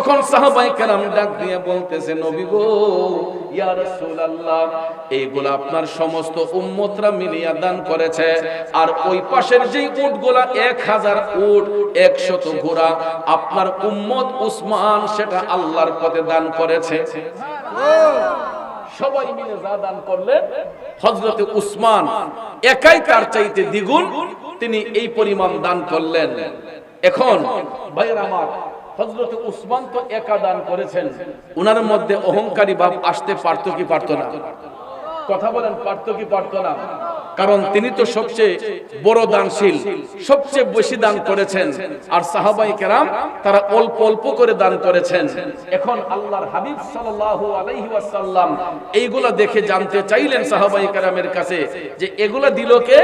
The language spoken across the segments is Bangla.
তখন সাহাবায়ে কেরাম ডাক দিয়ে বলতেছে, নবী গো, ইয়া রাসূলুল্লাহ, এইগুলা আপনার সমস্ত উম্মতরা মিলিয়া দান করেছে, আর ওই পাশের যে উটগুলা 1000 উট 100 ঘোড়া আপনার উম্মত উসমান সেটা আল্লাহর পথে দান করেছে। সবাই মিলে যা দান করলেন, হযরতে উসমান একাই তার চাইতে দ্বিগুণ তিনি এই পরিমাণ দান করলেন। এখন ভাইরা আমার, হযরতে উসমান তো একা দান করেছেন, উনার মধ্যে অহংকারী ভাব আসতে পারতো কি পারতো না? কথা বলেন, পারতো কি পারতো না? কারণ তিনি তো সবচেয়ে বড় দানশীল, সবচেয়ে বেশি দান করেছেন, আর সাহাবায়ে কেরাম তারা অল্প অল্প করে দান করেছেন। এখন আল্লাহর হাবিব সাল্লাল্লাহু আলাইহি ওয়াসাল্লাম এইগুলা দেখে জানতে চাইলেন সাহাবায়ে কেরামের কাছে যে এগুলা দিল কে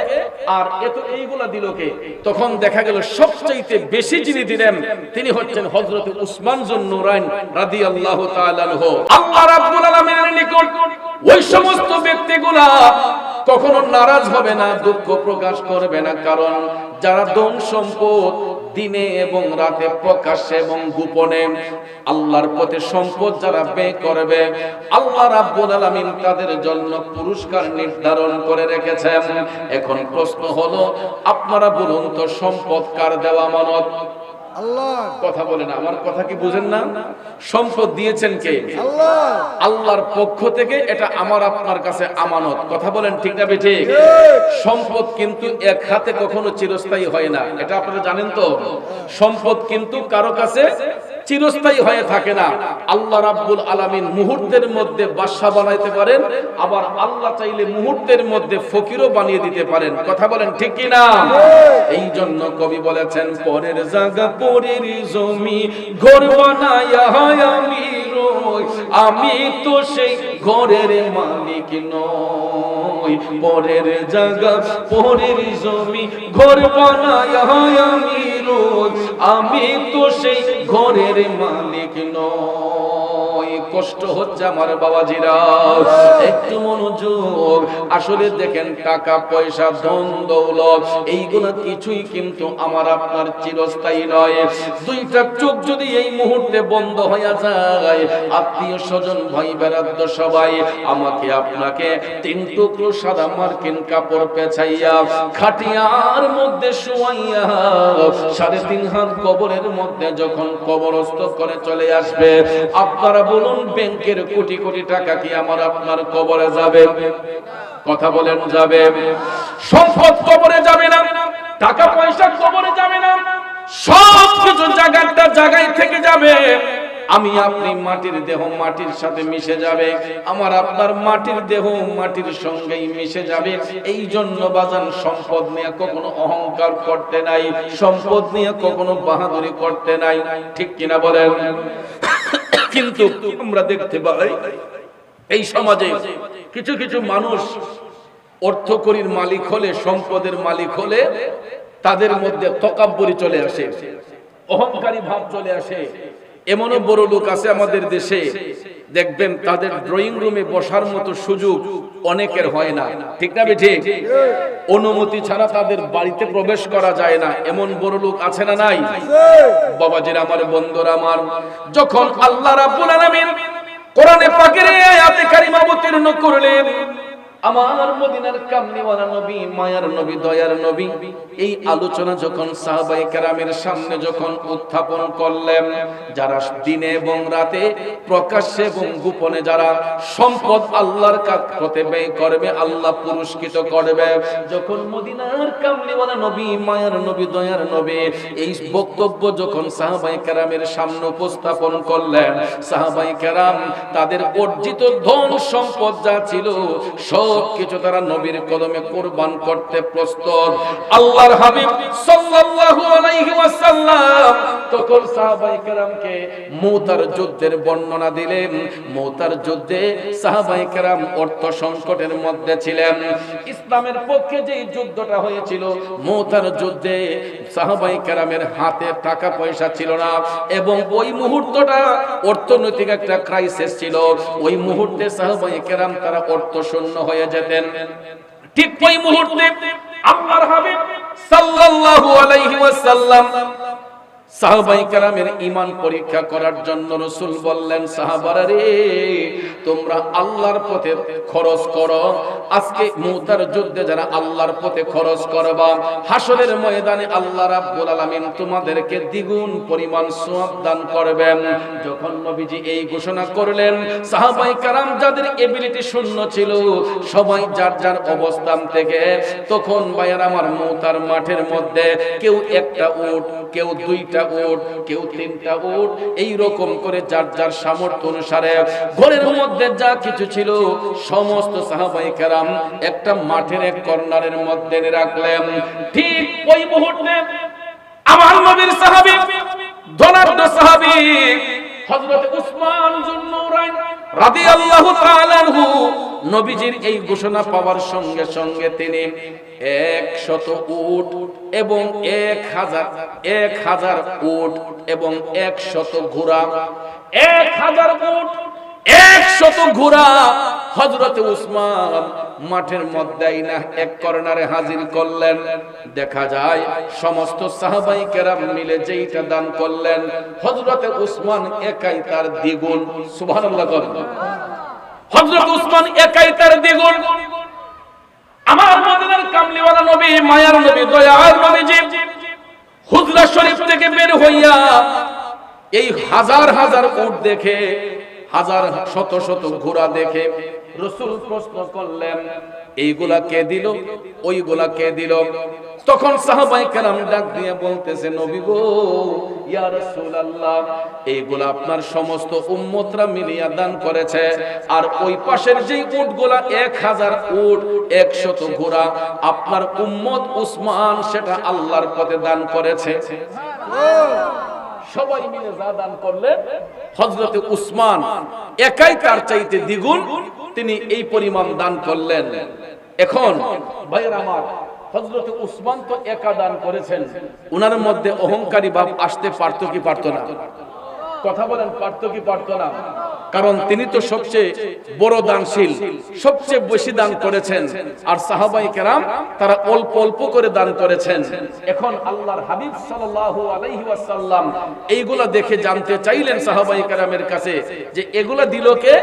আর এত এইগুলা দিল কে। তখন দেখা গেল সবচেয়ে বেশি যিনি দিলেন তিনি হচ্ছেন হযরত উসমান জুন নুরাইন রাদিয়াল্লাহু তাআলা আনহু। আল্লাহ রাব্বুল আলামিনের নিকট ওই সমস্ত ব্যক্তিগুলা কখনো নারাজ হবে না, দুঃখ প্রকাশ করবে না, কারণ যারা ধন সম্পদ দিনে এবং রাতে প্রকাশ্যে এবং গোপনে আল্লাহর পথে সম্পদ যারা ব্যয় করবে, আল্লাহ রাব্বুল আলামিন তাদের জন্য পুরস্কার নির্ধারণ করে রেখেছেন। এখন প্রশ্ন হলো, আপনারা বলুন তো, সম্পদ কার দেওয়া আমানত? আল্লাহ। কথা বলেন, আমার কথা কি বুঝেন না? সম্পদ দিয়েছেন কে? আল্লাহ। আল্লাহর পক্ষ থেকে এটা আমার আপনার কাছে আমানত। কথা বলেন, ঠিক না বেঠিক? সম্পদ কিন্তু এক হাতে কখনো চিরস্থায়ী হয় না, এটা আপনারা জানেন তো। সম্পদ কিন্তু কারো কাছে চিরস্থায়ী হয়ে থাকে না। আল্লাহ রাব্বুল আলামিন মুহূর্তের মধ্যে বাদশা বানাইতে পারেন, আবার আল্লাহ চাইলে মুহূর্তের মধ্যে ফকিরও বানিয়ে দিতে পারেন। কথা বলেন, ঠিক কি না? এই জন্য কবি বলেছেন, পরের জায়গা পরের জমি ঘর বানায়া আমি রই, আমি তো সেই ঘরের মালিক নই। পরের জায়গা পরের জমি ঘর বানায়া আমি রই, আমি তো সেই ঘরের মালিক নই। কষ্ট হচ্ছে আমার বাবাজিরা, একটু মনোযোগ। আসলে দেখেন, টাকা পয়সা ধন দৌলত এইগুলো কিছুই কিন্তু আমার আপনার চিরস্থায়ী নয়। দুইটা চোখ যদি এই মুহূর্তে বন্ধ হয়ে যায়, আত্মীয় স্বজন ভাই বেরাদ্দ সবাই আমাকে আপনাকে 3 টুকরো সাদা মার্কিন কাপড় পেছাইয়া খাটিয়ার মধ্যে শোয়াইয়া 3.5 হাত কবরের মধ্যে যখন কবরস্থ করে চলে আসবে, আপনারা বলুন, ব্যাংকের কোটি কোটি টাকা কি আমার আপনার কবরে যাবে? কথা বলেন, যাবে? সম্পদ কবরে যাবে না, টাকা পয়সা কবরে যাবে না, সব কিছু জায়গায় থেকে যাবে। আমি আপনি মাটির দেহ মাটির সাথে মিশে যাবে, আমার আপনার মাটির দেহ মাটির সঙ্গেই মিশে যাবে। এই জন্য বাজান, সম্পদ নিয়ে কখনো অহংকার করতে নাই, সম্পদ নিয়ে কখনো বাহাদুরি করতে নাই, ঠিক কিনা বলেন? কিন্তু আমরা দেখতে পাই এই সমাজে কিছু কিছু মানুষ অর্থকরীর মালিক হলে, সম্পদের মালিক হলে তাদের মধ্যে তাকাব্বুরি চলে আসে, অহংকারী ভাব চলে আসে। এমনও বড় লোক আছে আমাদের দেশে, দেখবেন তাদের ড্রয়িং রুমে বসার মতো সুযোগ অনেকের হয় না, ঠিক না বেঠিক? অনুমতি ছাড়া তাদের বাড়িতে প্রবেশ করা যায় না, এমন বড় লোক আছে না নাই? বাবাজিরা আমার, বন্ধুরা আমার, যখন আল্লাহ রাব্বুল আলামিন কোরআনে পাকের এই আয়াতে কারিমা অবতীর্ণ করলেন, আমার মদিনার কামলিওয়ালা নবী, মায়ার নবী, দয়ার নবী, এই আলোচনা যখন সাহাবায়ে কেরামের সামনে যখন উত্থাপন করলেন, যারা দিনে এবং রাতে প্রকাশ্যে এবং গোপনে যারা সম্পদ আল্লাহর পথে ব্যয় করবে, আল্লাহ পুরস্কৃত করবে, যখন মদিনার কামলিওয়ালা নবী, মায়ার নবী, দয়ার নবী এই বক্তব্য যখন সাহাবায়ে কেরামের সামনে উপস্থাপন করলেন, সাহাবায়ে কেরাম তাদের অর্জিত ধন সম্পদ যা ছিল সব কিছু তারা নবীর কদমে কুরবান করতে প্রস্তুত। আল্লাহর হাবিব সাল্লাল্লাহু আলাইহি ওয়াসাল্লাম তখন সাহাবায়ে কেরামকে মুতার যুদ্ধের বর্ণনা দিলেন। মুতার যুদ্ধে সাহাবায়ে কেরাম অর্থ সংকটের মধ্যে ছিলেন। ইসলামের পক্ষে যে যুদ্ধটা হয়েছিল, মুতার যুদ্ধে সাহাবায়ে কেরামের হাতে টাকা পয়সা ছিল না, এবং ওই মুহূর্তটা অর্থনৈতিক একটা ক্রাইসিস ছিল। ওই মুহূর্তে সাহাবায়ে কেরাম তারা অর্থ শূন্য হয়ে যেতেন। ঠিক ওই মুহূর্তে আল্লাহর হাবিব সাল্লাল্লাহু আলাইহি ওয়াসাল্লাম সাহাবায়ে কেরামের ঈমান পরীক্ষা করার জন্য রাসূল বললেন, সাহাবারা রে, তোমরা আল্লাহর পথে খরচ করো। আজকে মুতার যুদ্ধে যারা আল্লাহর পথে খরচ করবা, হাসরের ময়দানে আল্লাহ রাব্বুল আলামিন তোমাদেরকে দ্বিগুণ পরিমাণ সওয়াব দান করবেন। যখন নবীজি এই ঘোষণা করলেন, সাহাবায়ে কেরাম যাদের এবিলিটি শূন্য ছিল, সবাই যার যার অবস্থান থেকে তখন ভাইয়ের আমার মুতার মাঠের মধ্যে কেউ একটা উট, কেউ দুইটা উট, কেউ তিনটা উট, এই রকম করে যার যার সামর্থ্য অনুসারে ঘরের মধ্যে যা কিছু ছিল সমস্ত সাহাবায়ে কেরাম একটা মাঠের এক কর্নারের মধ্যে রাখলেন। ঠিক ওই মুহূর্তে আমার নবীর সাহাবী, ধনাঢ্য সাহাবী হযরত উসমান যুন্নুরাইন রাদিয়াল্লাহু তাআলা আনহু নবীজির এই ঘোষণা পাওয়ার সঙ্গে সঙ্গে তিনি 100 উট এবং 1000 উট এবং 100 ঘোড়া, 1000 উট 100 ঘোড়া হযরত উসমান মাঠের মধ্যে আইনা এক কর্নারে হাজির করলেন। দেখা যায় সমস্ত সাহাবায়ে কেরাম মিলে যেইটা দান করলেন, হযরত উসমান একাই তার দ্বিগুণ। সুবহানাল্লাহ। হযরত উসমান একাই তার দ্বিগুণ। আমার মদিনার কামলিওয়ালা নবী, মায়ার নবী, দয়ার নবীজি হুজরা শরীফ থেকে বের হইয়া এই হাজার হাজার উট দেখে, হাজার শত শত ঘোড়া দেখে রাসূল প্রশ্ন করলেন, এইগুলা কে দিল, ওইগুলা কে দিল? তখন সাহাবায়ে কেরাম ডাক দিয়ে বলতেছে, নবী গো, ইয়া রাসূলুল্লাহ, এইগুলা আপনার সমস্ত উম্মতরা মিলিয়া দান করেছে, আর ওই পাশের যেই উটগুলা 1000 উট 100 ঘোড়া আপনার উম্মত উসমান সেটা আল্লাহর পথে দান করেছে। সবাই মিলে যা দান করলেন, হযরত উসমান একাই তার চাইতে দ্বিগুণ তিনি এই পরিমাণ দান করলেন। এখন ভাইরা আমার, হযরত উসমান তো একা দান করেছেন, উনার মধ্যে অহংকারী ভাব আসতে পারতো কি পারতো না? কথা বলেন, পারতো কি পারতো না? কারণ তিনি তো সবচেয়ে বড় দানশীল, সবচেয়ে বেশি দান করেছেন, আর সাহাবায়ে কেরাম তারা অল্প অল্প করে দান করেছেন। এখন আল্লাহর হাবিব সাল্লাল্লাহু আলাইহি ওয়াসাল্লাম এইগুলা দেখে জানতে চাইলেন সাহাবায়ে কেরামের কাছে যে এগুলা দিল কে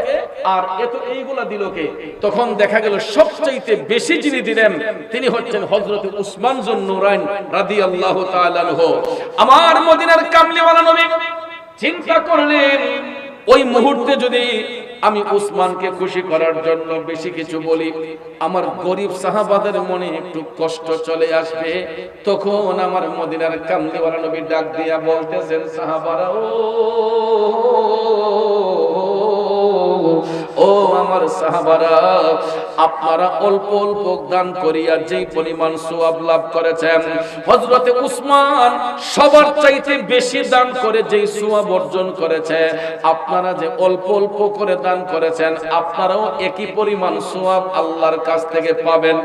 আর এত এইগুলা দিল কে? তখন দেখা গেল সবচেয়ে বেশি যিনি দিলেন তিনি হচ্ছেন হযরত উসমান যুন্নুরাইন রাদিয়াল্লাহু তাআলা আনহু। আমার মদিনার কামলিওয়ালা নবী চিন্তা করলেন, ওই মুহূর্তে যদি আমি উসমানকে খুশি করার জন্য বেশি কিছু বলি, আমার গরিব সাহাবাদের মনে একটু কষ্ট চলে আসবে। তখন আমার মদিনার কামলিওয়ালা নবী ডাক দিয়া বলতেছেন, সাহাবারা ও আমার সাহাবারা, আপনারা অল্প অল্প দান করিয়া যেই পরিমাণ সওয়াব লাভ করেছেন, হযরতে উসমান সবার চাইতে বেশি দান করে যেই সওয়াব অর্জন করেছে, আপনারা যে অল্প অল্প করে দান করেছেন, আপনারাও একই পরিমাণ সওয়াব আল্লাহর কাছ থেকে পাবেন।